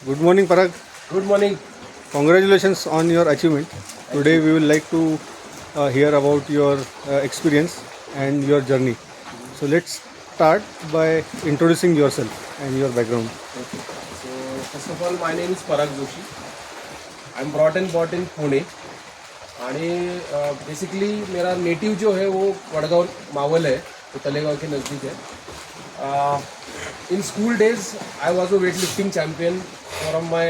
Good morning, Parag. Good morning. Congratulations on your achievement. Today we will like to hear about your experience and your journey. So let's start by introducing yourself and your background. Okay. So first of all, my name is Parag Joshi. I'm brought in Pune आणि basically मेरा native जो है वो वडगांव मावल है, तो तलेगांव के नज़दीक है. In school days I was a weight lifting champion from my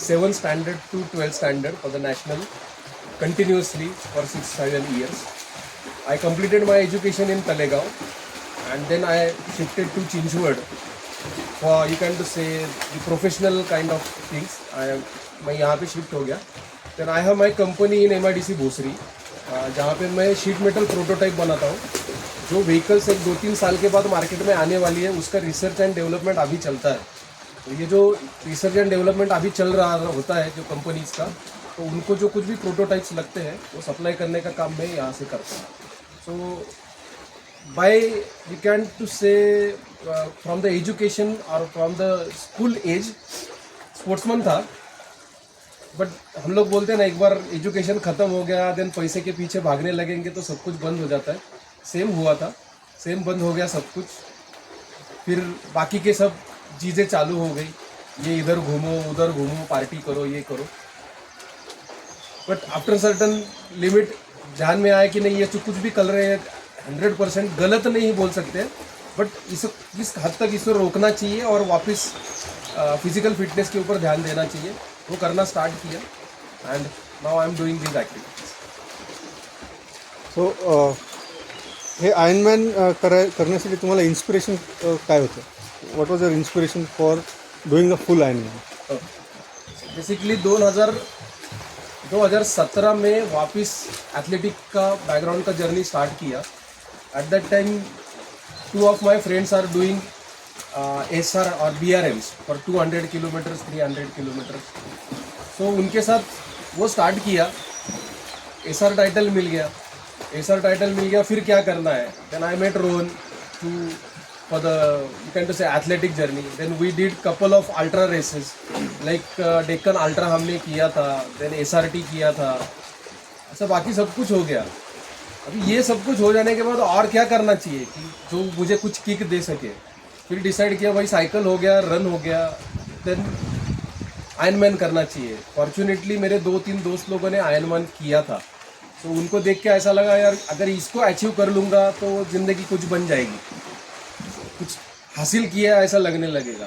7th standard to 12th standard for the national continuously for 6-7 years. I completed my education in Talegaon and then I shifted to Chinchwad for you can to say the professional kind of things. मैं यहाँ पे shift हो गया. Then I have my company in MIDC Bhosari, जहाँ पे मैं sheet metal prototype बनाता हूँ. जो व्हीकल्स एक 2-3 साल के बाद मार्केट में आने वाली है उसका रिसर्च एंड डेवलपमेंट अभी चलता है. तो ये जो रिसर्च एंड डेवलपमेंट अभी चल रहा होता है जो कंपनीज का, तो उनको जो कुछ भी प्रोटोटाइप्स लगते हैं वो सप्लाई करने का काम मैं यहाँ से करता हूँ. So by you can to say from the education और from the school as sportsman था. बट हम लोग बोलते हैं ना, एक बार एजुकेशन ख़त्म हो गया देन पैसे के पीछे भागने लगेंगे तो सब कुछ बंद हो जाता है. सेम हुआ था, सेम बंद हो गया सब कुछ. फिर बाकी के सब चीज़ें चालू हो गई, ये इधर घूमो उधर घूमो, पार्टी करो ये करो. बट आफ्टर सर्टन लिमिट ध्यान में आया कि नहीं, ये जो कुछ भी कर रहे हैं 100% गलत नहीं बोल सकते, बट इस हद तक इसको रोकना चाहिए और वापस फिजिकल फिटनेस के ऊपर ध्यान देना चाहिए. वो करना स्टार्ट किया and now I am doing this activities. So हे आयर्नमॅन करण्यासाठी तुम्हाला इन्स्पिरेशन काय होतं? What was your inspiration for doing the full Ironman? Basically 2017 में वापस एथलेटिक का बैकग्राउंड का जर्नी स्टार्ट किया. At that time 2 of my friends are doing SR और BRMs for 200 kilometres 300 kilometres. So उनके साथ वो स्टार्ट किया. SR टाइटल मिल गया. फिर क्या करना है? Then I met Rohan to for the you can to say athletic journey. Then we did couple of ultra races like Deccan ultra हमने किया था, देन SRT किया था. ऐसा बाकी सब कुछ हो गया. अभी ये सब कुछ हो जाने के बाद और क्या करना चाहिए कि जो मुझे कुछ किक दे सके. फिर डिसाइड किया भाई साइकिल हो गया, रन हो गया, देन आयरनमैन करना चाहिए. फॉर्चुनेटली मेरे 2-3 दोस्त लोगों ने आयरनमैन किया था. तो उनको देख के ऐसा लगा यार अगर इसको अचीव कर लूँगा तो ज़िंदगी कुछ बन जाएगी, कुछ हासिल किया ऐसा लगने लगेगा.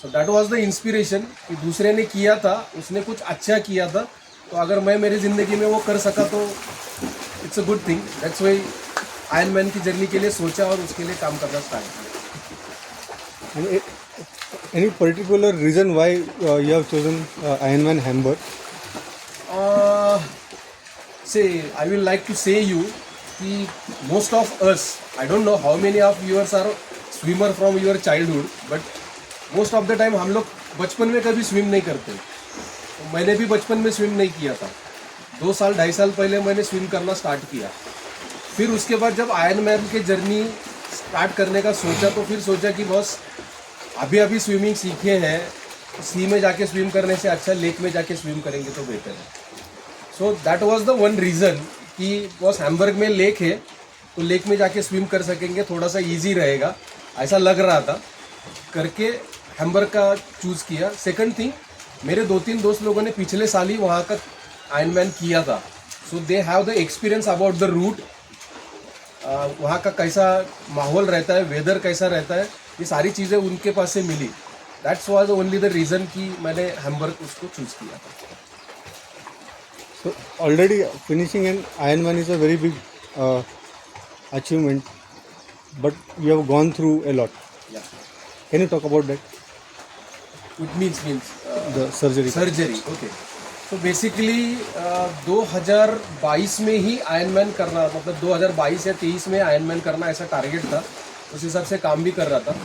So that was the inspiration कि दूसरे ने किया था, उसने कुछ अच्छा किया था, तो अगर मैं मेरी ज़िंदगी में वो कर सका तो it's a good thing. That's why Ironman की जर्नी के लिए सोचा और उसके लिए काम करना स्टार्ट किया. Any particular reason why you have chosen Ironman Hamburg? I will like to say you कि most of us, I don't know how many of yours are swimmer from your childhood, but most of the time हम लोग बचपन में कभी swim नहीं करते. तो मैंने भी बचपन में स्विम नहीं किया था. 2 साल 2.5 साल पहले मैंने स्विम करना स्टार्ट किया. फिर उसके बाद जब आयरनमैन की जर्नी स्टार्ट करने का सोचा तो फिर सोचा कि बॉस अभी स्विमिंग सीखे हैं, सी में जाके स्विम करने से अच्छा लेक में जाके स्विम करेंगे तो बेहतर है. So that was the one reason कि बॉस हैम्बर्ग में लेक है तो लेक में जाके स्विम कर सकेंगे, थोड़ा सा ईजी रहेगा ऐसा लग रहा था करके हैम्बर्ग का चूज़ किया. सेकंड थिंग, मेरे 2-3 दोस्त लोगों ने पिछले साल ही वहाँ का आयरनमैन किया था. So they have the experience about the route, वहाँ का कैसा माहौल रहता है, वेदर कैसा रहता है, ये सारी चीज़ें उनके पास से मिली. That's was only the reason कि मैंने हैम्बर्ग उसको चूज़ किया था. So already finishing an Ironman is a very big achievement, but you have gone through a lot. Yeah. Can you talk about that? It means The surgery. Okay. तो basically 2022 में ही Ironman करना, मतलब 2022 या 23 में Ironman करना ऐसा target था. उस हिसाब से काम भी कर रहा था.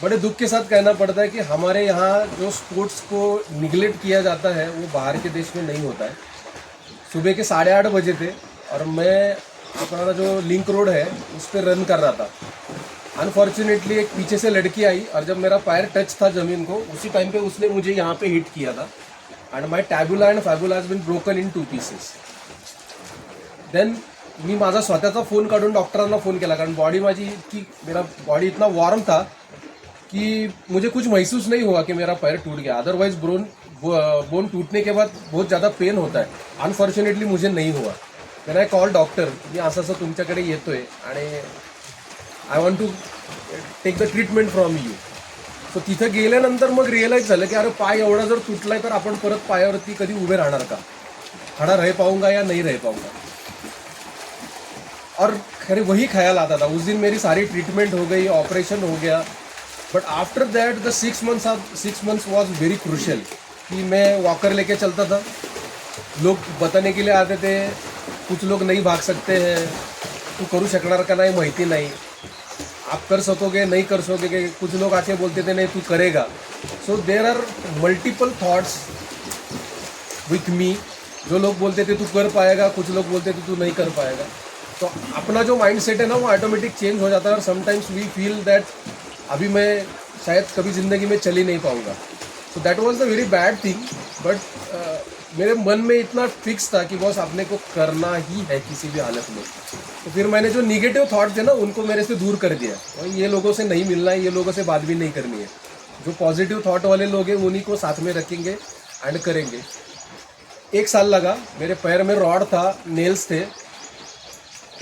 बड़े दुख के साथ कहना पड़ता है कि हमारे यहाँ जो स्पोर्ट्स को निगलेक्ट किया जाता है वो बाहर के देश में नहीं होता है. सुबह के 8:30 बजे थे और मैं अपना जो लिंक रोड है उस पर रन कर रहा था. अनफॉर्चुनेटली एक पीछे से लड़की आई और जब मेरा पैर टच था ज़मीन को उसी टाइम पे उसने मुझे यहाँ पे हिट किया था and my tabula and fabula has been broken in 2 pieces. Then मी माझा स्वतःचा फोन काढून डॉक्टरांना फोन केला कारण बॉडी माझी इतकी मेरा बॉडी इतना वार्म था कि मुझे कुछ महसूस नहीं हुआ कि मेरा पैर टूट गया. अदरवाइज बोन टूटने के बाद बहुत ज़्यादा पेन होता है. अनफॉर्च्युनेटली मुझे नहीं हुआ. देन आय कॉल डॉक्टर, मी असं असं तुमच्याकडे येतोय आणि I want to take the treatment from you. So तिथं गेल्यानंतर मग रिअलाइज झालं की अरे पाय एवढा जर तुटलाय तर आपण परत पायावरती कधी उभे राहणार का, खड़ा रह पाऊंगा या नहीं रह पाऊंगा. और खैर वही ख्याल आता था. उस दिन मेरी सारी ट्रीटमेंट हो गई, ऑपरेशन हो गया. But after that the 6 months was very crucial. कि मैं वॉकर लेके चलता था, लोग बताने के लिए आते थे कुछ लोग नहीं भाग सकते हैं, तू करू शकणार का नाही माहिती नाही, आप कर सकोगे नहीं कर सकोगे. कुछ लोग आके बोलते थे नहीं तू करेगा. So there are multiple thoughts with me. जो लोग बोलते थे तू कर पाएगा, कुछ लोग बोलते थे तू नहीं कर पाएगा. तो अपना जो माइंड सेट है ना वो ऑटोमेटिक चेंज हो जाता है. और समटाइम्स वी फील दैट अभी मैं शायद कभी ज़िंदगी में चल ही नहीं पाऊँगा. So that was the very bad thing. But मेरे मन में इतना फिक्स था कि बॉस आपने को करना ही है किसी भी हालत में. तो फिर मैंने जो निगेटिव थॉट थे ना उनको मेरे से दूर कर दिया. और ये लोगों से नहीं मिलना है, ये लोगों से बात भी नहीं करनी है. जो पॉजिटिव थॉट वाले लोग हैं उन्हीं को साथ में रखेंगे एंड करेंगे. 1 साल लगा. मेरे पैर में रॉड था, नेल्स थे.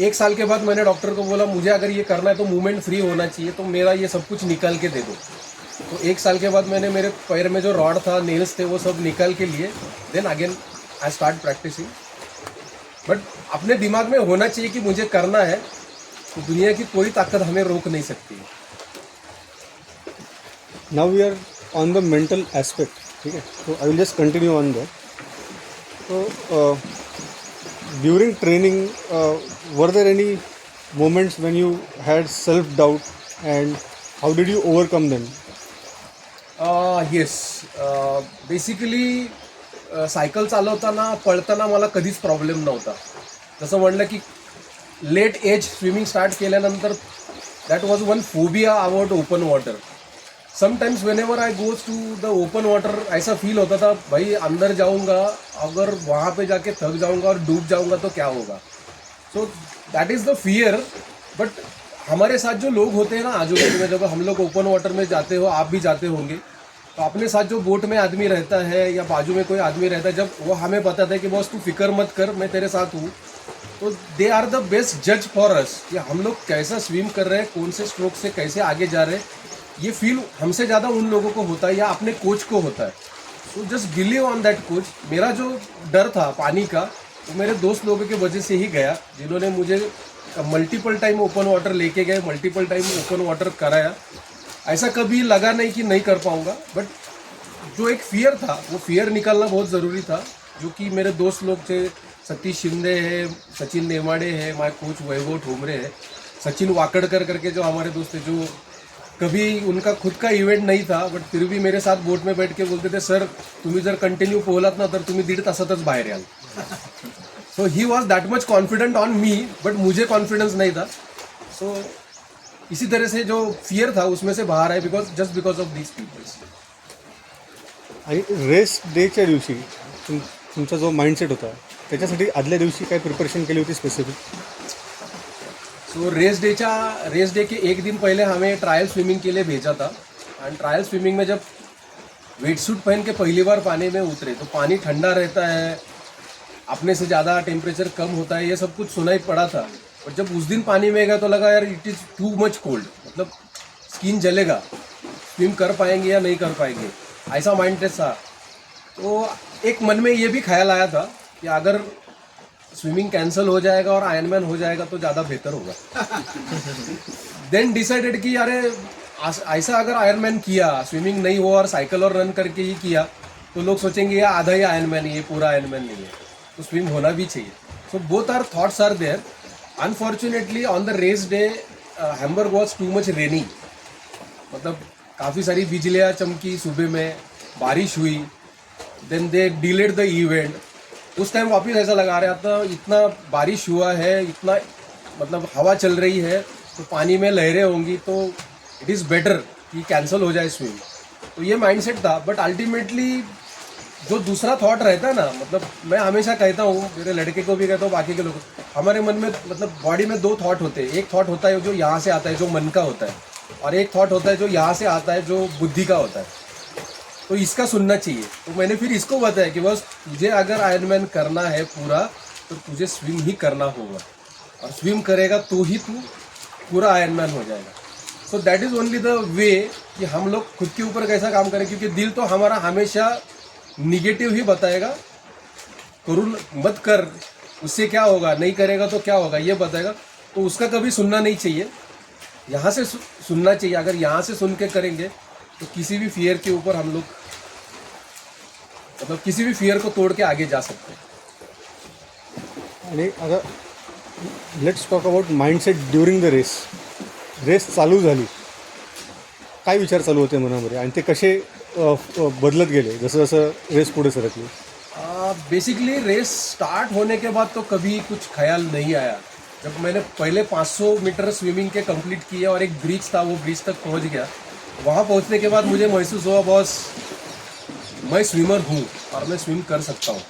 1 साल के बाद मैंने डॉक्टर को बोला मुझे अगर ये करना है तो मूवमेंट फ्री होना चाहिए, तो मेरा ये सब कुछ निकाल के दे दो. तो 1 साल के बाद मैंने मेरे पैर में जो रॉड था, नेल्स थे, वो सब निकाल के लिए then again I start practising. But अपने दिमाग में होना चाहिए कि मुझे करना है, तो दुनिया की कोई ताकत हमें रोक नहीं सकती. Now we are on the mental aspect. ठीक है, तो I will just continue on that. तो during training were there any moments when you had self-doubt and how did you overcome them? Yes. Basically cycle चालवताना पळताना मला कधीच problem नव्हता. जसं म्हणलं की लेट एज स्विमिंग स्टार्ट केल्यानंतर that was one phobia about open water. Sometimes whenever I goes to the open water ऐसा फील होता था भाई अंदर जाऊंगा, अगर वहाँ पे जाके थक जाऊंगा और डूब जाऊंगा तो क्या होगा. So that is the fear. But हमारे साथ जो लोग होते हैं ना आजू बाजू में, जब हम लोग ओपन वाटर में जाते हो, आप भी जाते होंगे, तो अपने साथ जो बोट में आदमी रहता है या बाजू में कोई आदमी रहता है, जब वो हमें बताता है कि बॉस तू फिक्र मत कर मैं तेरे साथ हूँ, तो दे आर द बेस्ट जज फॉर अस कि हम लोग कैसा स्विम कर रहे हैं, कौन से स्ट्रोक से कैसे आगे जा रहे हैं. ये फील हमसे ज़्यादा उन लोगों को होता है या अपने कोच को होता है. So just believe on that coach. मेरा जो डर था पानी का वो मेरे दोस्त लोगों की वजह से ही गया, जिन्होंने मुझे मल्टीपल टाइम ओपन वाटर लेके गए, मल्टीपल टाइम ओपन वाटर कराया. ऐसा कभी लगा नहीं कि नहीं कर पाऊँगा. बट जो एक फियर था वो फियर निकालना बहुत ज़रूरी था, जो कि मेरे दोस्त लोग थे. सतीश शिंदे है, सचिन नेमाड़े है, माय कोच वैभव ठोमरे है, सचिन वाकड़कर करके जो हमारे दोस्त थे, जो कभी उनका खुद का इव्हेंट नहीं था बट फिर भी मेरे साथ बोट में बैठ के बोलते थे सर तुम्ही जर कंटिन्यू पोहलात ना तर तुम्ही 1.5 तासातच बाहेर याल. So he was that much confident on me, but मुझे कॉन्फिडेंस नहीं था. सो इसी तरह से जो फियर था उसमें से बाहर आए बिकॉज ऑफ दीज पीपल्स. आणि रेस डेच्या दिवशी तुमचा जो माइंडसेट होता त्याच्यासाठी आदल्या दिवशी काय प्रिपरेशन केली होती स्पेसिफिक? सो रेस डे के एक दिन पहले हमें ट्रायल स्विमिंग के लिए भेजा था. एंड ट्रायल स्विमिंग में जब वेट सूट पहन के पहली बार पानी में उतरे तो पानी ठंडा रहता है, अपने से ज़्यादा टेम्परेचर कम होता है, ये सब कुछ सुनाई पड़ा था. और जब उस दिन पानी में गया तो लगा यार it is too much cold, मतलब स्किन जलेगा, स्विम कर पाएंगे या नहीं कर पाएंगे, ऐसा माइंड सेट था. तो एक मन में ये भी ख्याल आया था कि अगर स्विमिंग कैंसिल हो जाएगा और आयरनमैन हो जाएगा तो ज़्यादा बेहतर होगा. देन डिसाइडेड कि अरे ऐसा अगर आयरनमैन किया, स्विमिंग नहीं हुआ और साइकिल और रन करके ही किया तो लोग सोचेंगे ये आधा ही आयरनमैन है, ये पूरा आयरनमैन नहीं है. तो स्विम होना भी चाहिए. So both are thoughts are there. Unfortunately on the race day Hamburg was too much rainy, मतलब काफ़ी सारी बिजलियाँ चमकी, सुबह में बारिश हुई. Then they delayed the event. उस टाइम वापस ऐसा लगा रहा था इतना बारिश हुआ है, इतना मतलब हवा चल रही है तो पानी में लहरें होंगी, तो इट इज़ बेटर कि कैंसिल हो जाए स्विम। तो ये माइंडसेट था। बट अल्टीमेटली जो दूसरा थॉट रहता है ना, मतलब मैं हमेशा कहता हूँ, मेरे लड़के को भी कहता हूँ, बाकी के लोगों को, हमारे मन में मतलब बॉडी में दो थॉट होते हैं। एक थॉट होता है जो यहाँ से आता है, जो मन का होता है, और एक थॉट होता है जो यहाँ से आता है, जो बुद्धि का होता है। तो इसका सुनना चाहिए। तो मैंने फिर इसको बताया कि बस तुझे अगर आयरनमैन करना है पूरा, तो तुझे स्विम ही करना होगा, और स्विम करेगा तो ही तू पूरा आयरनमैन हो जाएगा। So that is only the way कि हम लोग खुद के ऊपर कैसा काम करें, क्योंकि दिल तो हमारा हमेशा निगेटिव ही बताएगा। करूँ मत कर, उससे क्या होगा, नहीं करेगा तो क्या होगा, ये बताएगा। तो उसका कभी सुनना नहीं चाहिए, यहाँ से सुनना चाहिए। अगर यहाँ से सुन के करेंगे तो किसी भी फियर के ऊपर हम लोग, मतलब किसी भी फियर को तोड़ के आगे जा सकते हैं। आणि आता let's talk about mindset during the race चालू झाली, काय विचार चालू होते मनामध्ये आणि ते कसे बदलत गेले जसं जसं रेस पुढे सरकली? बेसिकली रेस स्टार्ट होने के बाद तो कभी कुछ ख्याल नहीं आया। जब मैंने पहले 500 मीटर स्विमिंग के कंप्लीट किए और एक ब्रिज था, वो ब्रिज तक पहुंच गया, वहाँ पहुँचने के बाद मुझे महसूस हुआ बॉस मैं स्विमर हूँ और मैं स्विम कर सकता हूँ।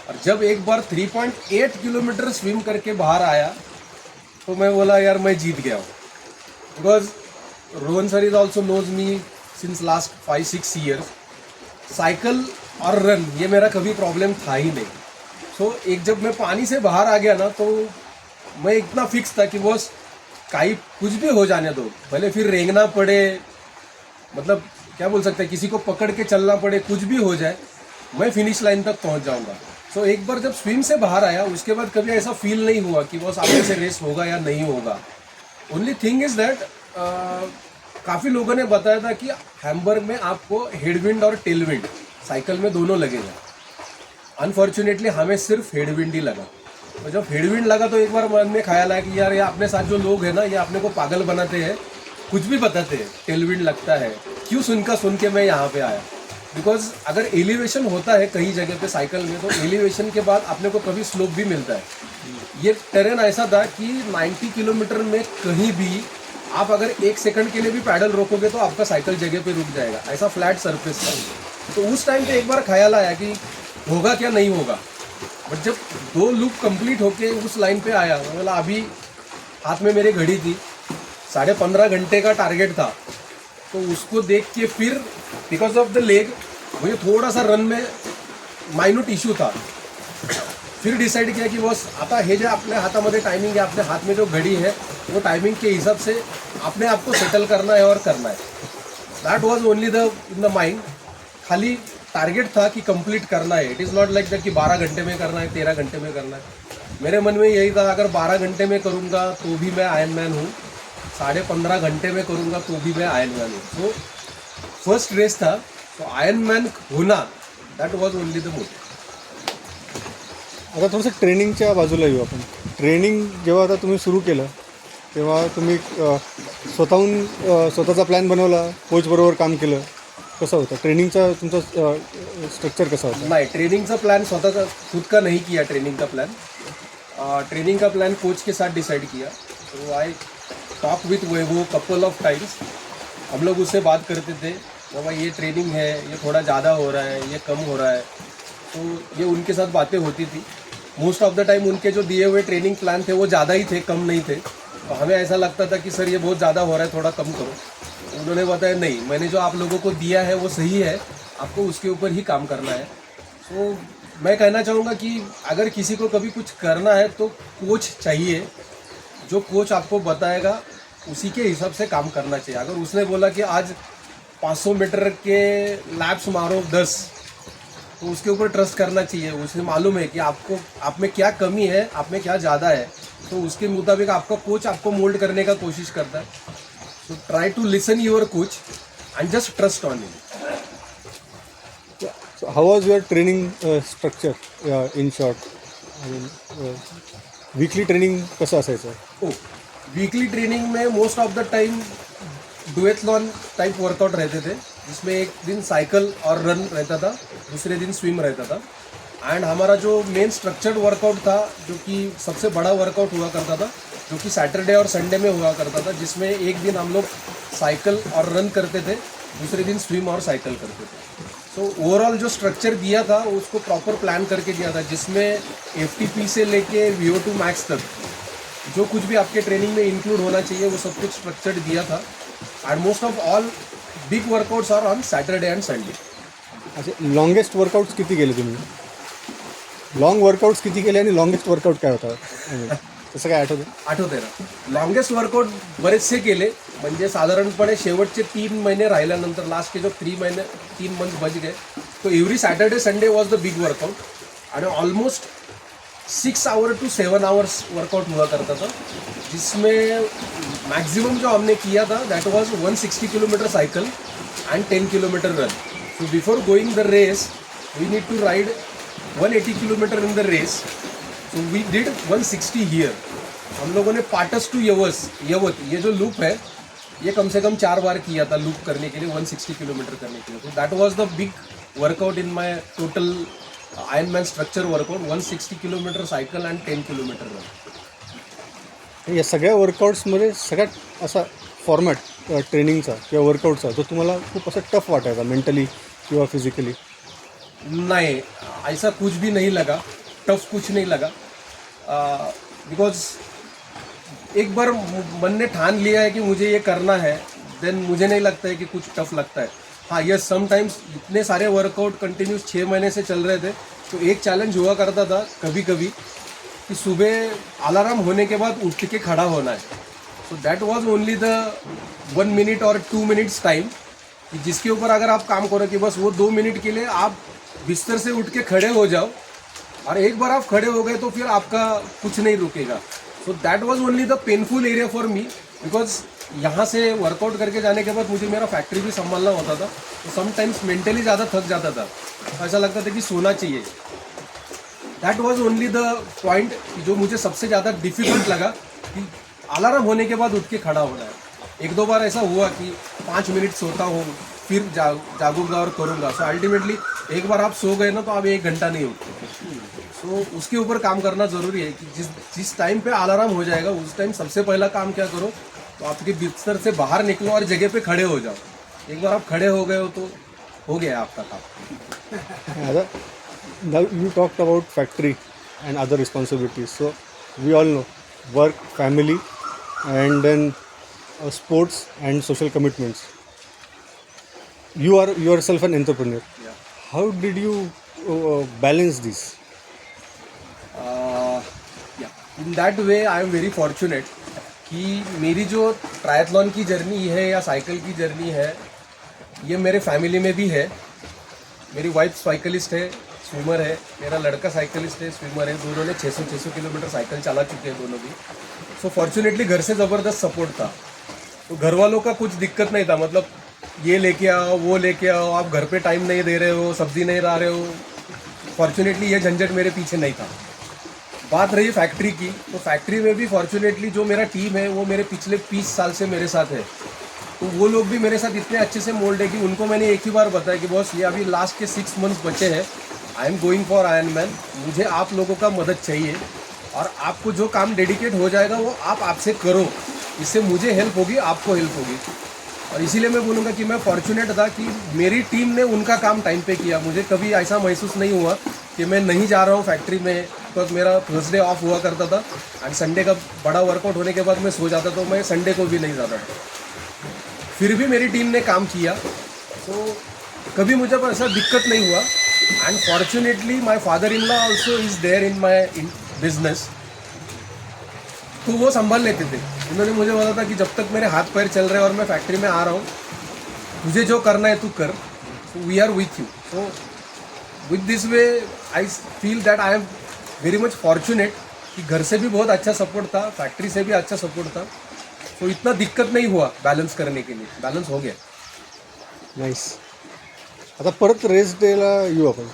और जब एक बार 3.8 किलोमीटर स्विम करके बाहर आया, तो मैं बोला यार मैं जीत गया हूँ। Because Rohan sir is also knows me since last 5-6 years. Cycle और रन ये मेरा कभी प्रॉब्लम था ही नहीं। सो एक जब मैं पानी से बाहर आ गया ना, तो मैं इतना फिक्स था कि बस कहीं कुछ भी हो जाने दो, भले फिर रेंगना पड़े, मतलब क्या बोल सकते हैं, किसी को पकड़ के चलना पड़े, कुछ भी हो जाए, मैं फिनिश लाइन तक पहुंच जाऊंगा। सो एक बार जब स्विम से बाहर आया, उसके बाद कभी ऐसा फील नहीं हुआ कि बस आगे से रेस होगा या नहीं होगा। ओनली थिंग इज दैट काफ़ी लोगों ने बताया था कि हैम्बर्ग में आपको हेडविंड और टेलविंड साइकिल में दोनों लगेगा। अनफॉर्चुनेटली हमें सिर्फ हेडविंड ही लगा। तो जब हेडविंड लगा तो एक बार मन में ख्याल आया कि यार ये अपने साथ जो लोग हैं ना, ये अपने को पागल बनाते हैं, कुछ भी बताते हैं, टेलविंड लगता है, क्यों सुन के मैं यहाँ पे आया। बिकॉज अगर एलिवेशन होता है कई जगह पे साइकिल में, तो एलिवेशन के बाद अपने को कभी स्लोप भी मिलता है। ये टेरेन ऐसा था कि 90 किलोमीटर में कहीं भी आप अगर 1 सेकंड के लिए भी पैडल रोकोगे तो आपका साइकिल जगह पे रुक जाएगा, ऐसा फ्लैट सरफेस था। तो उस टाइम पे एक बार ख्याल आया कि होगा क्या नहीं होगा। बट जब 2 लूप कंप्लीट होके उस लाइन पे आया, बोला अभी हाथ में मेरी घड़ी थी, 15.5 घंटे का टारगेट था। तो उसको देख के फिर बिकॉज ऑफ द लेग मुझे थोड़ा सा रन में माइन्यूट इशू था। फिर डिसाइड किया कि बस आता हे जे आपल्या हातामध्ये टायमिंग आहे, आपल्या हाथ में जो घड़ी है, वो टाइमिंग के हिसाब से अपने आप को सेटल करना है और करना है। That was only the in the mind. खाली टारगेट था कि कंप्लीट करना है। It is not like that कि 12 घंटे में करना है, 13 घंटे में करना है। मेरे मन में यही था, अगर 12 घंटे में करूँगा तो भी मैं आयरनमैन हूँ, 15.5 घंटे में करूँगा तो भी मैं आयरनमैन हूँ। सो फर्स्ट रेस था, तो आयरनमैन होना that was only the motive. आता थोडंसं ट्रेनिंगच्या बाजूला येऊ आपण. ट्रेनिंग जेव्हा आता तुम्ही सुरू केलं, तेव्हा तुम्ही स्वतःचा प्लॅन बनवला, कोचबरोबर काम केलं, कसं होतं ट्रेनिंगचा तुमचा स्ट्रक्चर कसा होता? नहीं, ट्रेनिंग का प्लान स्वतः का खुद का नहीं किया। ट्रेनिंग का प्लान कोच के साथ डिसाइड किया। तो I talk with Vaibhav couple of times. हम लोग उससे बात करते थे, बाबा ये ट्रेनिंग है, ये थोड़ा ज़्यादा हो रहा है, ये कम हो रहा है। तो ये उनके साथ बातें होती थी। मोस्ट ऑफ द टाइम उनके जो दिए हुए ट्रेनिंग प्लान थे वो ज़्यादा ही थे, कम नहीं थे। तो हमें ऐसा लगता था कि सर ये बहुत ज़्यादा हो रहा है, थोड़ा कम करो। उन्होंने बताया नहीं, मैंने जो आप लोगों को दिया है वो सही है, आपको उसके ऊपर ही काम करना है। तो मैं कहना चाहूँगा कि अगर किसी को कभी कुछ करना है तो कोच चाहिए। जो कोच आपको बताएगा उसी के हिसाब से काम करना चाहिए। अगर उसने बोला कि आज 500 मीटर के लैप्स मारो 10, तो उसके ऊपर ट्रस्ट करना चाहिए। उसे मालूम है कि आपको आप में क्या कमी है, आप में क्या ज़्यादा है, तो उसके मुताबिक आपका कोच आपको मोल्ड करने का कोशिश करता है। So try to listen your coach and just trust on him. How was your training structure in short? Weekly training कसं असायचं? वीकली ट्रेनिंग में most of the time duathlon type workout रहते थे, जिसमें एक दिन साइकिल और रन रहता था, दूसरे दिन स्विम रहता था। एंड हमारा जो मेन स्ट्रक्चर्ड वर्कआउट था, जो कि सबसे बड़ा वर्कआउट हुआ करता था, जो कि सैटरडे और संडे में हुआ करता था, जिसमें एक दिन हम लोग साइकिल और रन करते थे, दूसरे दिन स्विम और साइकिल करते थे। तो ओवरऑल जो स्ट्रक्चर दिया था उसको प्रॉपर प्लान करके दिया था, जिसमें FTP से लेके VO2 मैक्स तक जो कुछ भी आपके ट्रेनिंग में इंक्लूड होना चाहिए वो सब कुछ स्ट्रक्चर्ड दिया था। And most of all big workouts are on Saturday and Sunday. अच्छा, लॉंगेस्ट वर्कआउट्स किती केले तुम्ही? लॉंग वर्कआउट्स किती केले आणि लॉंगेस्ट वर्कआउट काय होता? तसं काय आठवते ना, लॉंगेस्ट वर्कआउट बरेचसे केले, म्हणजे साधारणपणे शेवटचे 3 महिने राहिल्यानंतर लास्ट के जो 3 मंथ बच गए, तो every Saturday Sunday was the big workout आणि almost 6 hour to 7 hours workout हुआ करता था, जिसमें मैक्सिमम जो हमने किया था that was 160 kilometre cycle and 10 kilometre run. So before going the race we need to ride 180 kilometre in the race. So we did 160 here. हम लोगों ने पाटस टू यवत ये जो लूप है ये कम से कम 4 बार किया था लूप करने के लिए, 160 किलोमीटर करने के लिए। तो that was the big workout in my total Ironman structure workout, 160 kilometre cycle and 10 kilometre run. या सगळ्या वर्कआउट्समध्ये सगळ्यात असा फॉर्मॅट ट्रेनिंगचा किंवा वर्कआउटचा जो तुम्हाला खूप असा टफ वाटायचा मेंटली किंवा फिजिकली? नहीं, ऐसा कुछ भी नहीं लगा, टफ कुछ नहीं लगा, बिकॉज एक बार मन ने ठान लिया है कि मुझे ये करना है, देन मुझे नहीं लगता है कि कुछ टफ लगता है। हाँ यस, समटाइम्स इतने सारे वर्कआउट कंटिन्यूस 6 महीने से चल रहे थे, तो एक चैलेंज हुआ करता था कभी कभी कि सुबह अलार्म होने के बाद उठ के खड़ा होना है। So that was only the 1 minute और 2 मिनट्स टाइम, कि जिसके ऊपर अगर आप काम करो कि बस वो 2 मिनट के लिए आप बिस्तर से उठ के खड़े हो जाओ, और एक बार आप खड़े हो गए तो फिर आपका कुछ नहीं रुकेगा। So that was only the painful area for me, because यहाँ से वर्कआउट करके जाने के बाद मुझे मेरा फैक्ट्री भी संभालना होता था, तो समटाइम्स मेंटली ज़्यादा थक जाता था, ऐसा लगता था कि सोना चाहिए। That was only the point जो मुझे सबसे ज़्यादा डिफिकल्ट लगा, कि अलार्म होने के बाद उठ के खड़ा होना है। 1-2 बार ऐसा हुआ कि 5 मिनट सोता हूँ, फिर जागूंगा और करूँगा। सो अल्टीमेटली एक बार आप सो गए ना तो आप 1 घंटा नहीं उठते। सो उसके ऊपर काम करना ज़रूरी है कि जिस टाइम पे अलार्म हो जाएगा उस टाइम सबसे पहला काम क्या करो, तो आपके बिस्तर से बाहर निकलो और जगह पे खड़े हो जाओ। एक बार आप खड़े हो गए हो तो हो गया आपका काम। Now you talked about factory and other responsibilities. So we all know work, family, and then sports and social commitments. You are yourself an entrepreneur. Yeah. How did you balance this? In that way I am very fortunate कि मेरी जो triathlon की journey है या cycle की journey है, ये मेरे फैमिली में भी है। मेरी वाइफ साइकिलिस्ट है, स्विमर है, मेरा लड़का साइकिलिस्ट है, स्विमर है, दोनों ने 600 किलोमीटर साइकिल चला चुके हैं दोनों भी। सो फॉर्चुनेटली घर से ज़बरदस्त सपोर्ट था, तो घर वालों का कुछ दिक्कत नहीं था, मतलब ये लेके आओ वो लेके आओ, आप घर पे टाइम नहीं दे रहे हो, सब्जी नहीं ला रहे हो। फॉर्चुनेटली ये झंझट मेरे पीछे नहीं था। बात रही फैक्ट्री की, तो फैक्ट्री में भी फॉर्चुनेटली जो मेरा टीम है वो मेरे पिछले 20 साल से मेरे साथ है, तो वो लोग भी मेरे साथ इतने अच्छे से मोल्ड है कि उनको मैंने एक ही बार बताया कि बॉस ये अभी लास्ट के 6 मंथ्स बचे हैं, I am going for Ironman, मुझे आप लोगों का मदद चाहिए, और आपको जो काम डेडिकेट हो जाएगा वो आप आपसे करो, इससे मुझे हेल्प होगी, आपको हेल्प होगी। और इसीलिए मैं बोलूँगा कि मैं फॉर्चुनेट था कि मेरी टीम ने उनका काम टाइम पे किया। मुझे कभी ऐसा महसूस नहीं हुआ कि मैं नहीं जा रहा हूँ फैक्ट्री में, बिकॉज मेरा थर्सडे ऑफ हुआ करता था एंड संडे का बड़ा वर्कआउट होने के बाद मैं सो जाता, तो मैं संडे को भी नहीं जाता था। फिर भी मेरी टीम ने काम किया, तो कभी मुझे पर ऐसा दिक्कत नहीं हुआ। And fortunately my father in law also is there in my business, तो वो संभाल लेते थे। उन्होंने मुझे बोला था कि जब तक मेरे हाथ पैर चल रहे हैं और मैं फैक्ट्री में आ रहा हूँ, मुझे जो करना है तू कर, we are with you. So with this way I feel that I am very much fortunate कि घर से भी बहुत अच्छा सपोर्ट था, फैक्ट्री से भी अच्छा सपोर्ट था, तो इतना दिक्कत नहीं हुआ बैलेंस करने के लिए, बैलेंस हो गया। नाईस. आता परत रेस डेला येऊ आपण.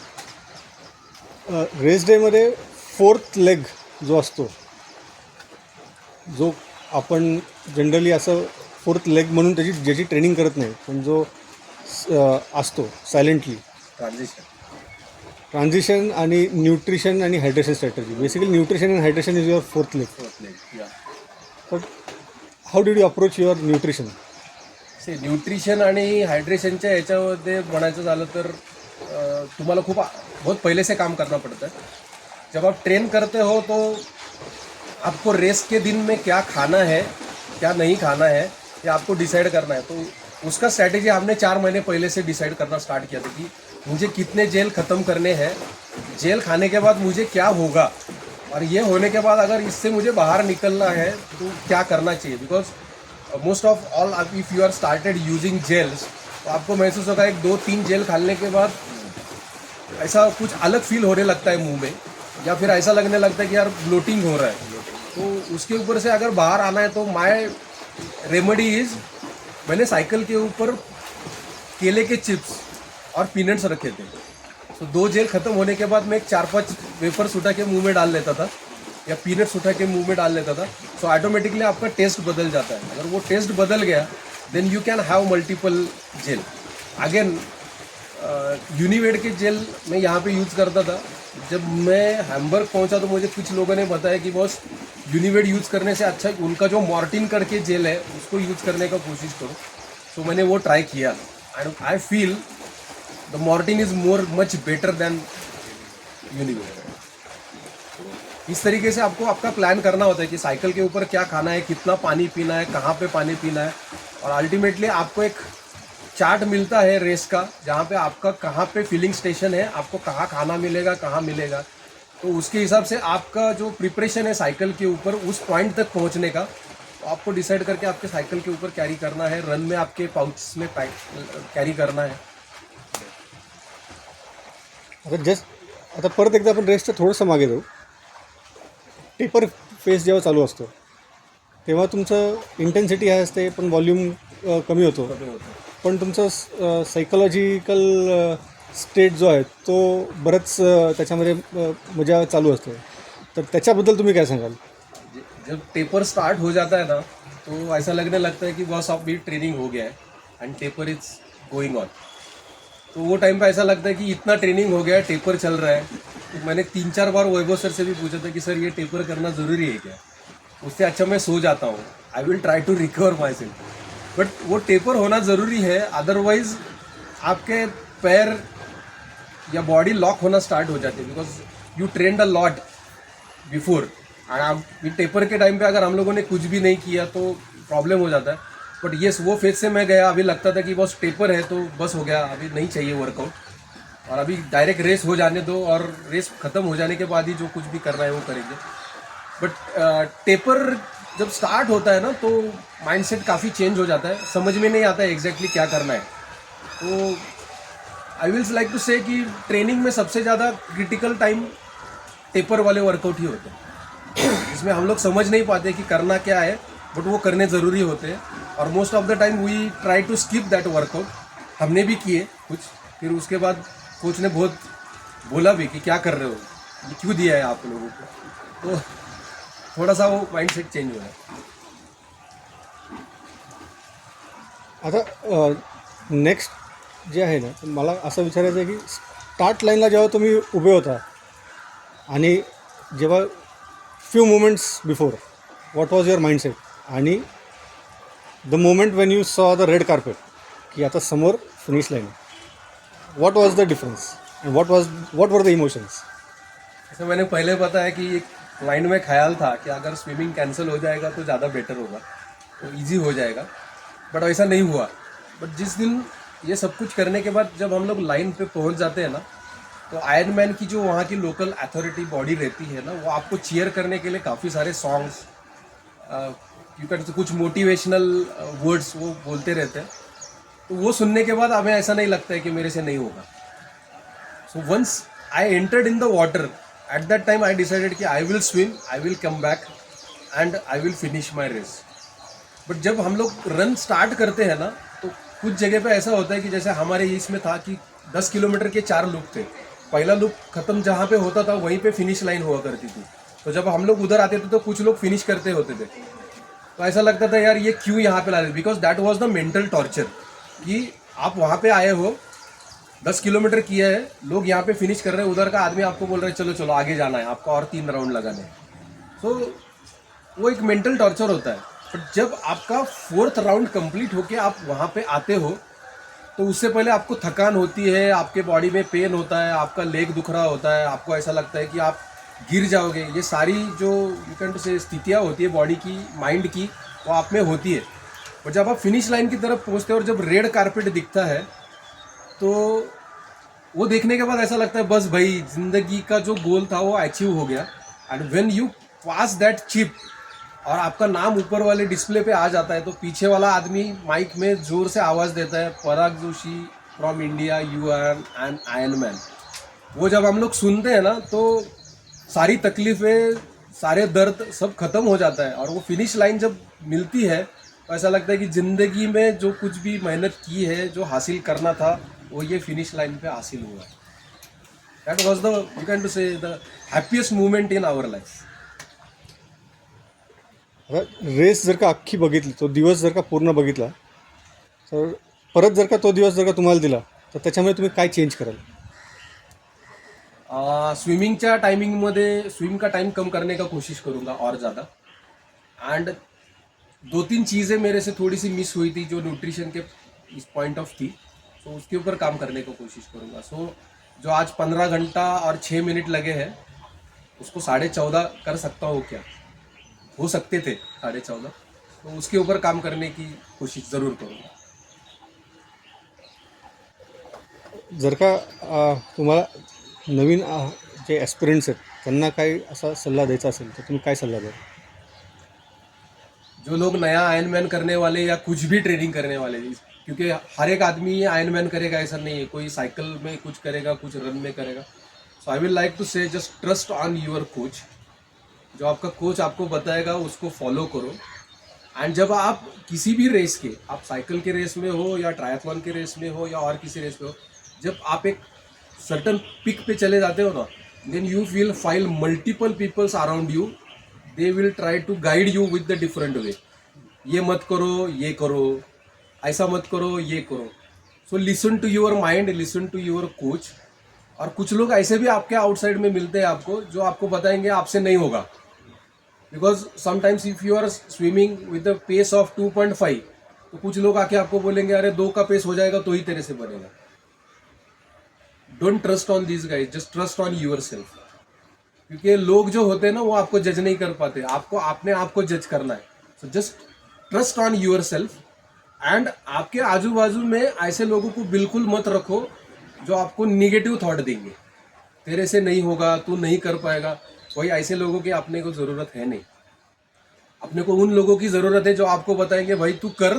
रेस डेमध्ये 4th लेग जो असतो, जो आपण जनरली असं 4th लेग म्हणून ज्याची ट्रेनिंग करत नाही, पण जो असतो सायलेंटली, ट्रान्झिशन आणि न्यूट्रिशन आणि hydration strategy. Basically nutrition and hydration is your 4th leg. But how did you approach your nutrition? Nutrition आणि हायड्रेशनच्या याच्यामध्ये म्हणायचं झालं तर तुम्हाला खूप बहुत पहले से काम करना पड़ता है. जब आप ट्रेन करते हो तो आपको रेस के दिन में क्या खाना है क्या नहीं खाना है ये आपको डिसाइड करना है. तो उसका स्ट्रैटेजी हमने 4 महीने पहले से डिसाइड करना स्टार्ट किया था कि मुझे कितने जेल ख़त्म करने हैं, जेल खाने के बाद मुझे क्या होगा, और ये होने के बाद अगर इससे मुझे बाहर निकलना है तो क्या करना चाहिए. Because most of all if you are started using gels तो आपको महसूस होगा 1-2-3 जेल खाने के बाद ऐसा कुछ अलग फील होने लगता है मुंह में, या फिर ऐसा लगने लगता है कि यार ब्लोटिंग हो रहा है. तो उसके ऊपर से अगर बाहर आना है तो माय रेमेडी इज़, मैंने साइकिल के ऊपर केले के चिप्स और पीनट्स रखे थे. तो 2 जेल ख़त्म होने के बाद मैं 4-5 वेफर्स उठा के मुंह में डाल लेता था या पीनट्स उठा के मुंह में डाल लेता था. सो ऑटोमेटिकली आपका टेस्ट बदल जाता है. अगर वो टेस्ट बदल गया then you can have multiple gel. Again Unived के जेल मैं यहाँ पे यूज़ करता था. जब मैं हैम्बर्ग पहुँचा तो मुझे कुछ लोगों ने बताया कि बॉस यूनिवेड यूज़ करने से अच्छा उनका जो मॉर्टिन करके जेल है उसको यूज़ करने का कोशिश करो. तो मैंने वो ट्राई किया and I feel the Maurten is much better than Unived. इस तरीके से आपको आपका प्लान करना होता है कि साइकिल के ऊपर क्या खाना है, कितना पानी पीना है, कहाँ पे पानी पीना है, और अल्टीमेटली आपको एक चार्ट मिलता है रेस का जहाँ पे आपका कहाँ पे फिलिंग स्टेशन है, आपको कहाँ खाना मिलेगा, कहाँ मिलेगा. तो उसके हिसाब से आपका जो प्रिपरेशन है साइकिल के ऊपर उस पॉइंट तक पहुँचने का, तो आपको डिसाइड करके आपके साइकिल के ऊपर कैरी करना है. रन में आपके पाउच में कैरी करना है. आता परत एकदा आपण रेसच्या थोडंसं मागे जाऊ. टेपर फेस जेव्हा चालू असतो तेव्हा तुमचं इंटेन्सिटी हाय असते पण व्हॉल्यूम कमी होतो, पण तुमचं सायकोलॉजिकल स्टेट जो आहे तो बरंच त्याच्यामध्ये मजा चालू असते. तर त्याच्याबद्दल तुम्ही काय सांगाल? जब टेपर स्टार्ट हो जाता है ना तो ऐसा लगने लगता है कि बस अभी ट्रेनिंग हो गया है and taper is going on. तो वो टाइम पे ऐसा लगता है कि इतना ट्रेनिंग हो गया है, टेपर चल रहा है. तो मैंने 3-4 बार वैभव सर से भी पूछा था कि सर ये टेपर करना ज़रूरी है क्या. उससे अच्छा मैं सो जाता हूँ. I will try to recover myself. But वो टेपर होना ज़रूरी है, अदरवाइज आपके पैर या बॉडी लॉक होना स्टार्ट हो जाती है. Because you trend a lot before, और आप टेपर के टाइम पे अगर हम लोगों ने कुछ भी नहीं किया तो प्रॉब्लम हो जाता है. बट येस, वो फेज से मैं गया. अभी लगता था कि बस टेपर है तो बस हो गया, अभी नहीं चाहिए वर्कआउट, और अभी डायरेक्ट रेस हो जाने दो, और रेस ख़त्म हो जाने के बाद ही जो कुछ भी करना है वो करेंगे. बट टेपर जब स्टार्ट होता है ना तो माइंडसेट काफ़ी चेंज हो जाता है. समझ में नहीं आता है एग्जैक्टली क्या करना है. तो आई विल लाइक टू से कि ट्रेनिंग में सबसे ज़्यादा क्रिटिकल टाइम टेपर वाले वर्कआउट ही होते हैं, जिसमें हम लोग समझ नहीं पाते कि करना क्या है, बट वो करने ज़रूरी होते हैं. और most of the time we try to skip that workout. हमने भी किए कुछ, फिर उसके बाद कोच ने बहुत बोला भी कि क्या कर रहे हो, ये क्यों दिया है आप लोगों को. तो थोड़ा सा वो माइंडसेट चेंज हो है. आता नेक्स्ट जे आहे ना, मला असं विचारायचं आहे की स्टार्ट लाईनला जेव्हा तुम्ही उभे होता आणि जेव्हा few moments before what was your mindset, आणि the moment when you saw the red carpet की आता समोर finish line, what was the difference and what were the emotions? जैसे मैंने पहले बताया कि एक माइंड में ख्याल था कि अगर स्विमिंग कैंसिल हो जाएगा तो ज़्यादा बेटर होगा, तो इजी हो जाएगा. बट ऐसा नहीं हुआ. बट जिस दिन ये सब कुछ करने के बाद जब हम लोग लाइन पे पहुंच जाते हैं ना, तो आयरन मैन की जो वहाँ की लोकल अथॉरिटी बॉडी रहती है ना, वो आपको चीयर करने के लिए काफ़ी सारे सॉन्ग्स, यू कैन कुछ मोटिवेशनल वर्ड्स वो बोलते रहते हैं. तो वो सुनने के बाद हमें ऐसा नहीं लगता है कि मेरे से नहीं होगा. So once I entered in the water, at that time I decided कि I will swim, I will come back and I will finish my race. But जब हम लोग रन स्टार्ट करते हैं ना तो कुछ जगह पे ऐसा होता है कि जैसे हमारे इसमें था कि 10 किलोमीटर के 4 लूप थे. पहला लूप ख़त्म जहाँ पे होता था वहीं पे फिनिश लाइन हुआ करती थी. तो जब हम लोग उधर आते थे तो कुछ लोग फिनिश करते होते थे. तो ऐसा लगता था यार ये क्यों यहाँ पे ला रहे, because that was the mental torture कि आप वहाँ पे आए हो, 10 किलोमीटर किया है, लोग यहाँ पे फिनिश कर रहे हैं, उधर का आदमी आपको बोल रहे हैं चलो चलो आगे जाना है, आपको और 3 राउंड लगाने हैं. सो वो एक मेंटल टॉर्चर होता है। बट जब आपका 4th राउंड कंप्लीट होके आप वहाँ पे आते हो, तो उससे पहले आपको थकान होती है, आपके बॉडी में पेन होता है, आपका लेग दुख रहा होता है, आपको ऐसा लगता है कि आप गिर जाओगे। ये सारी जो यू कैन टू से स्थितियाँ होती है बॉडी की, माइंड की, वो आप में होती है। और जब आप फिनिश लाइन की तरफ पहुँचते हो और जब रेड कारपेट दिखता है, तो वो देखने के बाद ऐसा लगता है बस भाई जिंदगी का जो गोल था वो अचीव हो गया। And when you pass that chip और आपका नाम ऊपर वाले डिस्प्ले पे आ जाता है, तो पीछे वाला आदमी माइक में जोर से आवाज़ देता है, Parag Joshi from India, you are an Ironman. वो जब हम लोग सुनते हैं ना, तो सारी तकलीफें, सारे दर्द सब खत्म हो जाता है। और वो फिनिश लाइन जब मिलती है, तो ऐसा लगता है कि ज़िंदगी में जो कुछ भी मेहनत की है, जो हासिल करना था, वो ये फिनिश लाइन पे हासिल हुआ। That was the you can to say the happiest moment in our life. आता रेस जर का अख्खी बघितली, तो दिवस जर का पूर्ण बघितला, तर परत जर का तो दिवस जर का तुम्हाला दिला, तर त्याच्यामध्ये तुम्ही काय चेंज कराल? स्विमिंगच्या टाइमिंगमध्ये स्विम का टाइम कम करने का कोशिश करूँगा और ज़्यादा. एंड 2-3 चीज़ें मेरे से थोड़ी सी मिस हुई थी जो न्यूट्रिशन के इस पॉइंट ऑफ थी, तो उसके ऊपर काम करने का कोशिश करूँगा. सो जो आज 15 घंटा और 6 मिनट लगे हैं, उसको 14.5 कर सकता हूँ क्या? हो सकते थे 14.5, तो उसके ऊपर काम करने की कोशिश ज़रूर करूँगा. जर का तुम्हाला नवीन जे ॲस्पिरंट्स आहेत त्यांना काही असा सल्ला द्यायचा असेल, तर तुम्ही काय सल्ला द्याल? जो लोग नया आयरनमैन करने वाले या कुछ भी ट्रेनिंग करने वाले, क्योंकि हर एक आदमी आयरनमैन करेगा ऐसा नहीं है, कोई साइकिल में कुछ करेगा, कुछ रन में करेगा. सो आई विल लाइक टू से just trust on your coach. जो आपका कोच आपको बताएगा उसको फॉलो करो. एंड जब आप किसी भी रेस के, आप साइकिल के रेस में हो या ट्रायथलॉन के रेस में हो या और किसी रेस में हो, जब आप एक सर्टन पिक पे चले जाते हो ना, देन यू विल फाइल multiple peoples around you. They will try to guide you with the different way. ये मत करो, ये करो, ऐसा मत करो, ये करो. So listen to your mind, listen to your coach. और कुछ लोग ऐसे भी आपके आउटसाइड में मिलते हैं आपको, जो आपको बताएंगे आपसे नहीं होगा. Because sometimes if you are swimming with the pace of 2.5, तो कुछ लोग आके आपको बोलेंगे अरे 2 का पेस हो जाएगा तो ही तेरे से बनेगा. Don't trust on this guys, just trust on your self. क्योंकि लोग जो होते हैं ना, वो आपको जज नहीं कर पाते, आपको अपने आप को जज करना है. So just trust on your self. And आपके आजू बाजू में ऐसे लोगों को बिल्कुल मत रखो जो आपको निगेटिव थॉट देंगे, तेरे से नहीं होगा, तू नहीं कर पाएगा. वही ऐसे लोगों की अपने को ज़रूरत है नहीं. अपने को उन लोगों की ज़रूरत है जो आपको बताएंगे भाई तू कर,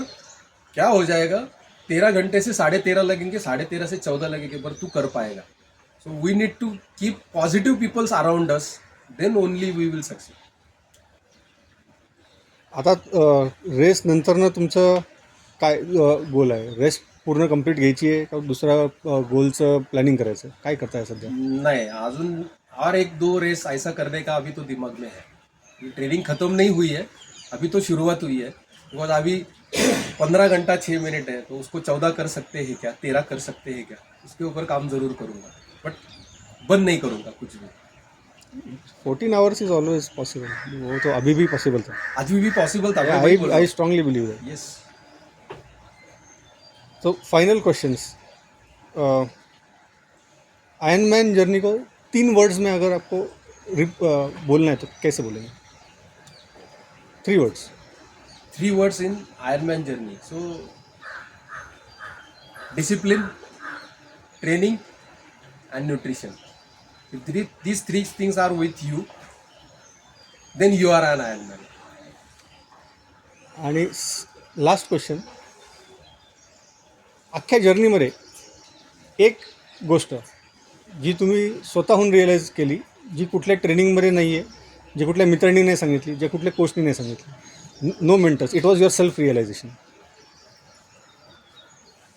क्या हो जाएगा, 13 घंटे से 13.5 लगेंगे, 13.5 से 14 लगेंगे, पर तू कर पाएगा. So we need to keep positive peoples around us, then only we will succeed. आता रेस नंतरनं तुमचं काय गोल आहे? रेस पूर्ण कंप्लीट घ्यायची आहे का दुसरा गोलचं प्लॅनिंग करायचं? काय करताय सध्या? नहीं, अजून और 1-2 रेस ऐसा करने का अभी तो दिमाग में है. ये ट्रेनिंग खत्म नहीं हुई है, अभी तो शुरुआत हुई है. बिकॉज अभी 15 घंटा 6 मिनट है, तो उसको 14 कर सकते हैं क्या, 13 कर सकते हैं क्या, उसके ऊपर काम ज़रूर करूँगा. बट बंद नहीं करूँगा कुछ भी. 14 आवर्स इज ऑलवेज पॉसिबल. वो तो अभी भी पॉसिबल था. आज भी पॉसिबल था. I strongly believe that. Yes. तो final questions. Ironman journey को 3 वर्ड्स में अगर आपको बोलना है तो कैसे बोलेंगे? 3 words. 3 words in Ironman journey. So, discipline, training, and nutrition. If these 3 things are with you, then you are an Ironman. आणि लास्ट क्वेश्चन. अख्ख्या जर्नीमध्ये एक गोष्ट जी तुम्ही स्वतःहून रिअलाईज केली, जी कुठल्या ट्रेनिंगमध्ये नाही आहे, जी कुठल्या मित्रांनी नाही सांगितली, जे कुठल्या कोचनी नाही सांगितली, no mentors, it was your self realisation.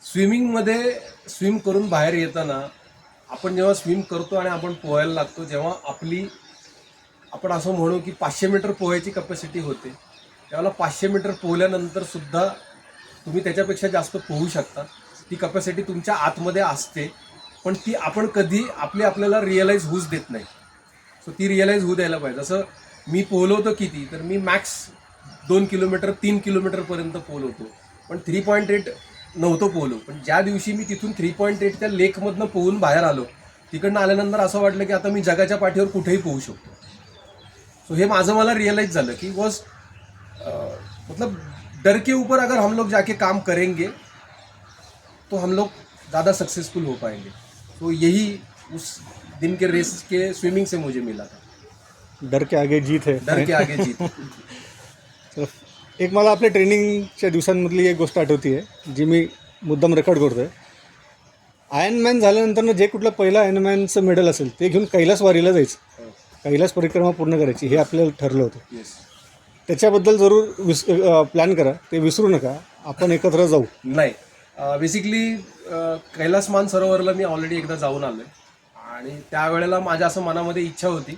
स्विमिंगमध्ये स्विम करून बाहेर येताना, आपण जेव्हा स्विम करतो आणि आपण पोहायला लागतो, जेव्हा आपण असं म्हणू की 500 मीटर पोहायची कॅपॅसिटी होते, त्यावेळेला 500 मीटर पोहल्यानंतर सुद्धा तुम्ही त्याच्यापेक्षा जास्त पोहू शकता. ती कॅपॅसिटी तुमच्या आतमध्ये असते, पण ती आपण कधी आपल्याला रिअलाईज होऊच देत नाही. सो ती रिअलाईज होऊ द्यायला पाहिजे. जसं मी पोहलवतो किती, तर मी मॅक्स 2 किलोमीटर 3 किलोमीटरपर्यंत पोहलवतो, पण 3.8 नव्हतो पोहलो. पण ज्या दिवशी मी तिथून 3.8 त्या लेकमधनं पोहून बाहेर आलो, तिकडनं आल्यानंतर असं वाटलं की आता मी जगाच्या पाठीवर कुठेही पोहू शकतो. सो हे माझं मला रिअलाइज झालं की मतलब डर के ऊपर अगर हम लोग जाके काम करेंगे तो हम लोग ज़्यादा सक्सेसफुल हो पाएंगे. तो यही उस दिन के रेस के स्विमिंग से मुझे मिला था. डर के आगे जीत है. डर के आगे जीत. तर एक मला आपल्या ट्रेनिंगच्या दिवसांमधली एक गोष्ट आठवती आहे जी मी मुद्दाम रेकॉर्ड करतो आहे. आयर्नमॅन झाल्यानंतर जे कुठलं पहिलं आयर्नमॅनचं मेडल असेल ते घेऊन कैलासवारीला जायचं, कैलास परिक्रमा पूर्ण करायची हे आपल्याला ठरलं होतं. येस. त्याच्याबद्दल जरूर प्लॅन करा, ते विसरू नका, आपण एकत्र जाऊ. नाही, बेसिकली कैलास मानसरोवरला मी ऑलरेडी एकदा जाऊन आलोय आणि त्यावेळेला माझ्या असं मनामध्ये इच्छा होती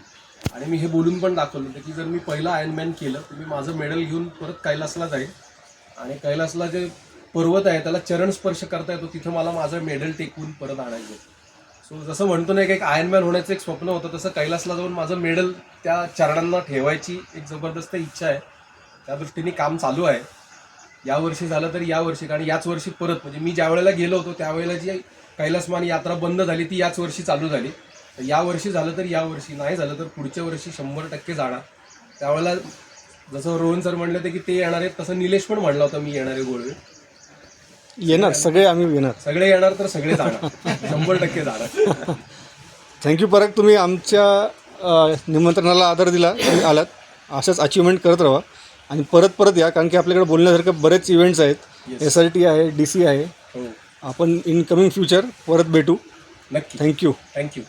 आणि मी हे बोलून पण दाखवलं होतं की जर मी पहिलं आयर्नमॅन केलं तर मी माझं मेडल घेऊन परत कैलासला जाईल आणि कैलासला जे पर्वत आहे त्याला चरण स्पर्श करता येतो, तिथं मला माझं मेडल टेकवून परत आणायचं. सो जसं म्हणतो ना की एक आयर्नमॅन होण्याचं एक स्वप्न होतं, तसं कैलासला जाऊन माझं मेडल त्या चरणांना ठेवायची एक जबरदस्त इच्छा आहे. त्या दृष्टीने काम चालू आहे. यावर्षी झालं तर यावर्षी, कारण याच वर्षी परत म्हणजे मी ज्या वेळेला गेलो होतो त्यावेळेला जी कैलासमान यात्रा बंद झाली ती याच वर्षी चालू झाली. तर यावर्षी झालं तर यावर्षी, नाही झालं तर पुढच्या वर्षी 100% जाणार. त्यावेळेला जसं रोहन सर म्हणले होते की ते येणार आहेत, तसं निलेश पण म्हणला होता मी येणारे गोळवे. येणार सगळे, आम्ही येणार. सगळे येणार तर सगळे जाणार. 100% जाणार. थँक्यू पराग, तुम्ही आमच्या निमंत्रणाला आदर दिला, तुम्ही आलात. असंच अचिव्हमेंट करत राहा आणि परत परत या, कारण की आपल्याकडे बोलण्यासारखं बरेच इव्हेंट्स आहेत. Yes. SRT आहे, DC आहे. हो, आपण इन कमिंग फ्युचर परत भेटू. नक्की. थँक्यू. थँक्यू.